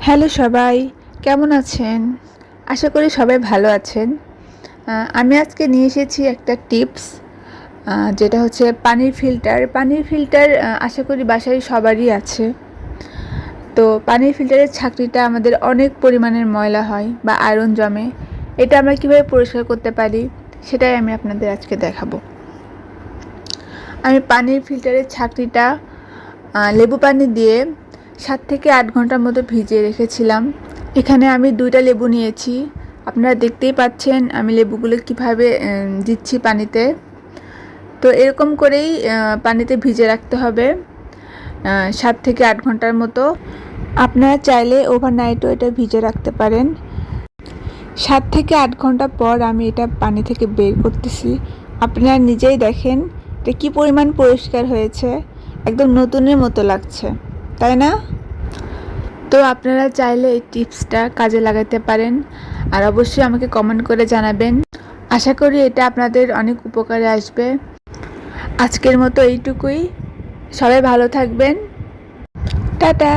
Hello সবাই, কেমন আছেন? আশা করি সবাই ভালো আছেন। আমি আজকে নিয়ে এসেছি একটা টিপস, যেটা হচ্ছে পানির ফিল্টার। পানির ফিল্টার আশা করি বাসায় সবারই আছে। তো পানির ফিল্টারের ছাঁকনিটা আমাদের অনেক পরিমাণের ময়লা হয় বা আয়রন জমে। এটা আমরা কীভাবে পরিষ্কার করতে পারি সেটাই আমি আপনাদের আজকে দেখাবো। আমি পানির ফিল্টারের ছাঁকনিটা লেবু পানি দিয়ে 7 থেকে 8 ঘন্টার মতো ভিজিয়ে রেখেছিলাম। এখানে আমি 2টা লেবু নিয়েছি। আপনারা দেখতেই পাচ্ছেন আমি লেবুগুলো কিভাবে দিচ্ছি পানিতে। তো এরকম করেই পানিতে ভিজে রাখতে হবে 7 থেকে 8 ঘন্টার মতো। আপনারা চাইলে ওভারনাইটও এটা ভিজে রাখতে পারেন। 7 থেকে 8 ঘন্টা পর আমি এটা পানি থেকে বের করতেছি। আপনারা নিজেই দেখেন এটা কী পরিমাণ পরিষ্কার হয়েছে, একদম নতুনের মতো লাগছে, তাই না? তো আপনারা চাইলে এই টিপসটা কাজে লাগাতে পারেন, আর অবশ্যই আমাকে কমেন্ট করে জানাবেন। আশা করি এটা আপনাদের অনেক উপকারে আসবে। আজকের মতো এইটুকুই। সবাই ভালো থাকবেন। টাটা।